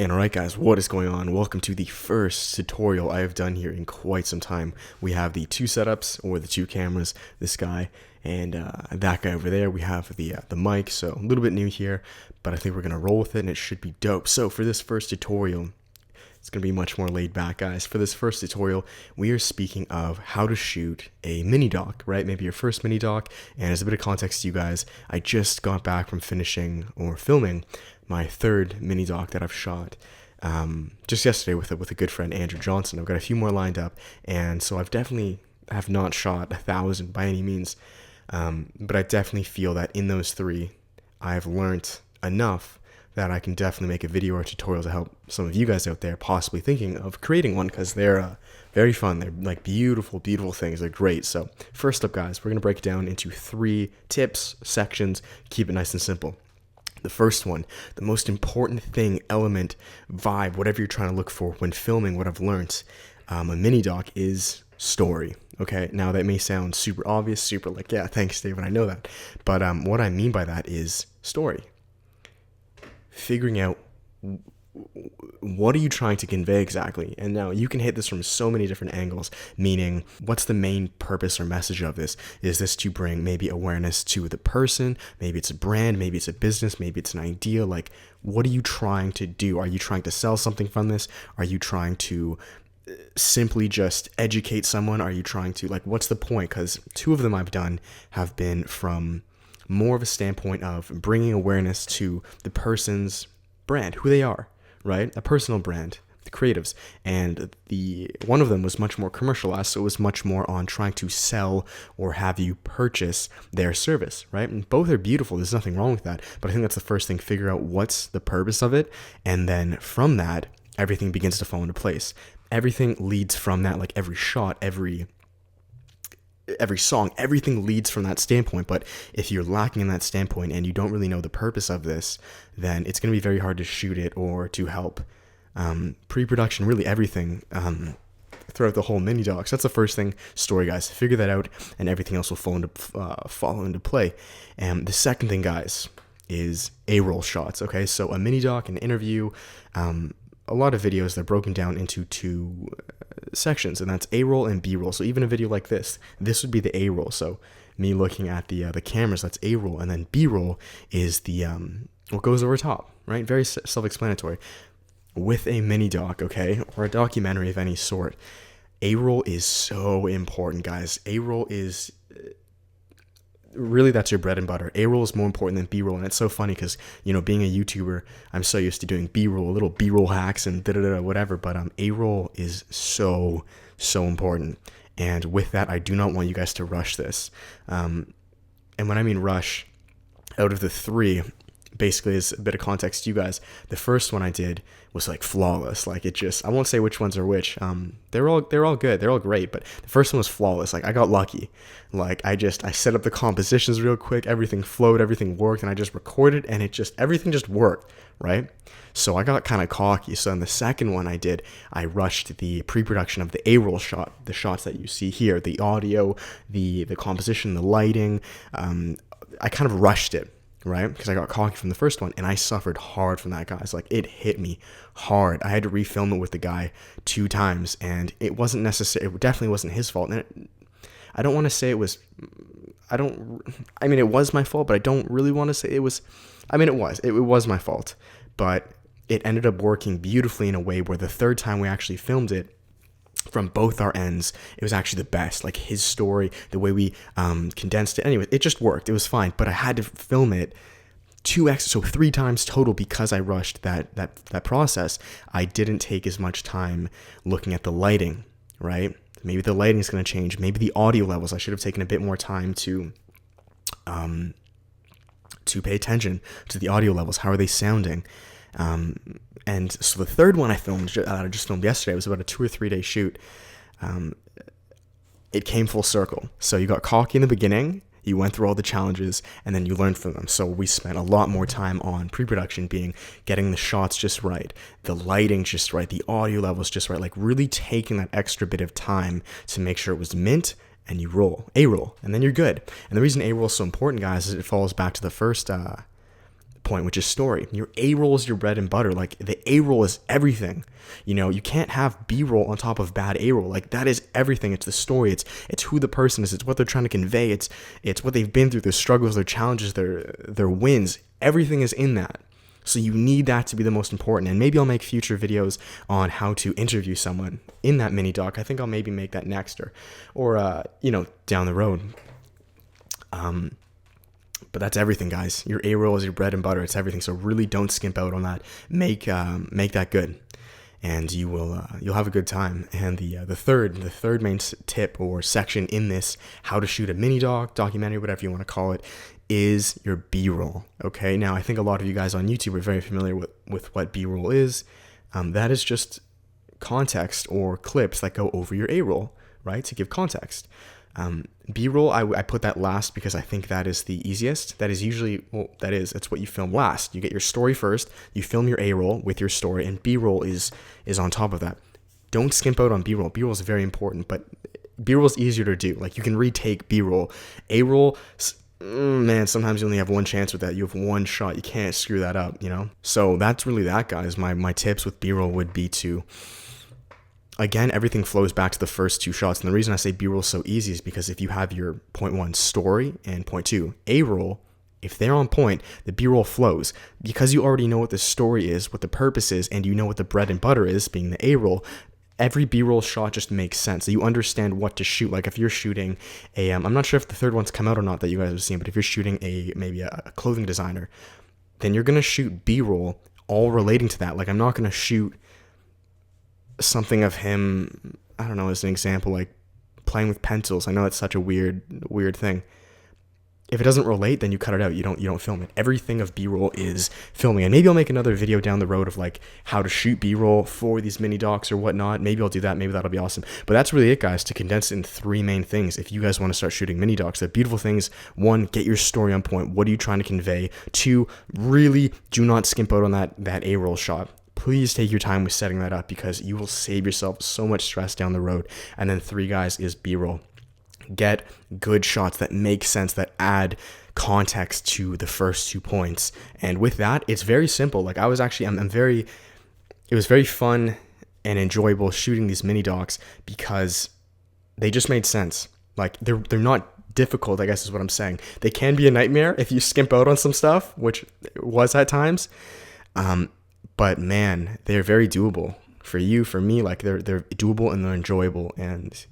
And alright guys, what is going on? Welcome to the first tutorial I have done here in quite some time. We have the two setups, or the two cameras, this guy and that guy over there. We have the mic, so a little bit new here, but I think we're going to roll with it and it should be dope. So for this first tutorial, it's going to be much more laid back, guys. For this first tutorial, we are speaking of how to shoot a mini doc, right? Maybe your first mini doc. And as a bit of context to you guys, I just got back from finishing or filming my third mini doc that I've shot just yesterday with a good friend, Andrew Johnson. I've got a few more lined up, and so I've definitely have not shot 1,000 by any means, but I definitely feel that in those three, I've learned enough that I can definitely make a video or a tutorial to help some of you guys out there possibly thinking of creating one, because they're very fun. They're like beautiful things. They're great. So first up, guys, we're going to break it down into 3 tips, sections, keep it nice and simple. The first one, the most important thing, element, vibe, whatever you're trying to look for when filming, what I've learned, a mini doc is story. Okay, now that may sound super obvious, super like, yeah, thanks, David, I know that. But what I mean by that is story. Figuring out what are you trying to convey exactly. And now you can hit this from so many different angles, meaning what's the main purpose or message of this? Is this to bring maybe awareness to the person? Maybe it's a brand, maybe it's a business, maybe it's an idea. Like, what are you trying to do? Are you trying to sell something from this? Are you trying to simply just educate someone? Are you trying to, like, what's the point? Because 2 of them I've done have been from more of a standpoint of bringing awareness to the person's brand, who they are, right? A personal brand, the creatives. And the one of them was much more commercialized, so it was much more on trying to sell or have you purchase their service, right? And both are beautiful. There's nothing wrong with that. But I think that's the first thing. Figure out what's the purpose of it. And then from that, everything begins to fall into place. Everything leads from that, like every shot, every song, everything leads from that standpoint. But if you're lacking in that standpoint and you don't really know the purpose of this, then it's going to be very hard to shoot it or to help pre-production, really everything throughout the whole mini docs. That's the first thing. Story, guys. Figure that out and everything else will fall into play. And the second thing, guys, is A-roll shots. Okay, so a mini doc, an interview, a lot of videos, they're broken down into 2 sections, and that's A-roll and B-roll. So even a video like this would be the A-roll. So me looking at the cameras, that's A-roll, and then B-roll is the what goes over top, right? Very self-explanatory. With a mini doc, okay, or a documentary of any sort, A-roll is so important, guys. A-roll is really, that's your bread and butter. A-roll is more important than B-roll, and it's so funny because, you know, being a YouTuber, I'm so used to doing B-roll, little B-roll hacks and whatever, but A-roll is so important. And with that, I do not want you guys to rush this. And when I mean rush, out of the 3, basically, as a bit of context to you guys, the first one I did was like flawless. Like, it just, I won't say which ones are which. They're all good. They're all great. But the first one was flawless. Like, I got lucky. Like, I set up the compositions real quick. Everything flowed. Everything worked. And I just recorded, and everything just worked, right? So I got kind of cocky. So in the second one I did, I rushed the pre-production of the A-roll shot, the shots that you see here, the audio, the composition, the lighting. I kind of rushed it, right? Because I got cocky from the first one, and I suffered hard from that, guys. Like, it hit me hard. I had to refilm it with the guy 2 times, and it wasn't necessary. It definitely wasn't his fault. And I don't want to say it was. I mean, it was my fault, but I don't really want to say it was. I mean, it was my fault, but it ended up working beautifully in a way where the third time we actually filmed it, from both our ends, it was actually the best. Like, his story, the way we condensed it, anyway, it just worked. It was fine, but I had to film it 2x, so 3 times total, because I rushed that process. I didn't take as much time looking at the lighting, right? Maybe the lighting is going to change. Maybe the audio levels, I should have taken a bit more time to pay attention to the audio levels. How are they sounding? And so the third one I just filmed yesterday, it was about a 2 or 3 day shoot. It came full circle. So you got cocky in the beginning, you went through all the challenges, and then you learned from them. So we spent a lot more time on pre-production, being getting the shots just right, the lighting just right, the audio levels just right, like really taking that extra bit of time to make sure it was mint, and you roll, A-roll, and then you're good. And the reason A-roll is so important, guys, is it falls back to the first point, which is story. Your A-roll is your bread and butter. Like, the A-roll is everything. You know, you can't have B-roll on top of bad A-roll. Like, that is everything. It's the story. It's who the person is. It's what they're trying to convey. It's what they've been through, their struggles, their challenges, their wins. Everything is in that. So you need that to be the most important. And maybe I'll make future videos on how to interview someone in that mini doc. I think I'll maybe make that next or you know, down the road. But that's everything, guys. Your A-roll is your bread and butter. It's everything. So really don't skimp out on that. Make that good, and you'll have a good time. And the third main tip or section in this how to shoot a mini doc, documentary, whatever you want to call it, is your B-roll. Okay. Now I think a lot of you guys on YouTube are very familiar with what B-roll is. That is just context or clips that go over your A-roll, right? To give context. B-roll, I put that last because I think that is the easiest. That is usually, it's what you film last. You get your story first, you film your A-roll with your story, and B-roll is on top of that. Don't skimp out on B-roll. B-roll is very important, but B-roll is easier to do. Like, you can retake B-roll. A-roll, man, sometimes you only have one chance with that. You have one shot. You can't screw that up, you know? So that's really that, guys. My tips with B-roll would be to, again, everything flows back to the first two shots. And the reason I say B-roll is so easy is because if you have your point one story and point two A-roll, if they're on point, the B-roll flows. Because you already know what the story is, what the purpose is, and you know what the bread and butter is, being the A-roll, every B-roll shot just makes sense. So you understand what to shoot. Like if you're shooting a, I'm not sure if the third one's come out or not that you guys have seen, but if you're shooting maybe a clothing designer, then you're going to shoot B-roll all relating to that. Like, I'm not going to shoot something of him, I don't know, as an example, like playing with pencils. I know it's such a weird thing. If it doesn't relate, then you cut it out. You don't film it. Everything of B-roll is filming. And maybe I'll make another video down the road of like how to shoot B-roll for these mini docs or whatnot. Maybe I'll do that. Maybe that'll be awesome. But that's really it, guys, to condense it in three main things. If you guys want to start shooting mini docs, the beautiful things: one, get your story on point. What are you trying to convey? Two, really do not skimp out on that A-roll shot. Please take your time with setting that up because you will save yourself so much stress down the road. And then three, guys, is B-roll. Get good shots that make sense, that add context to the first 2 points. And with that, it's very simple. Like, it was very fun and enjoyable shooting these mini docs because they just made sense. Like, they're not difficult, I guess is what I'm saying. They can be a nightmare if you skimp out on some stuff, which it was at times. But man, they're very doable for you, for me. Like, they're doable and they're enjoyable, and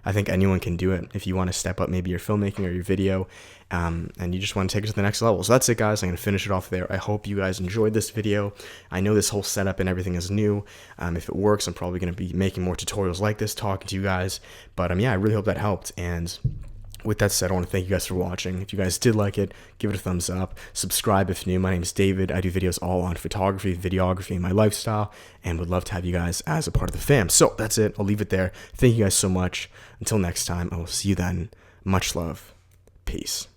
I think anyone can do it if you want to step up maybe your filmmaking or your video, and you just want to take it to the next level. So that's it, guys. I'm going to finish it off there. I hope you guys enjoyed this video. I know this whole setup and everything is new. If it works, I'm probably going to be making more tutorials like this, talking to you guys. But yeah, I really hope that helped. And with that said, I want to thank you guys for watching. If you guys did like it, give it a thumbs up. Subscribe if new. My name is David. I do videos all on photography, videography, and my lifestyle, and would love to have you guys as a part of the fam. So that's it. I'll leave it there. Thank you guys so much. Until next time, I will see you then. Much love. Peace.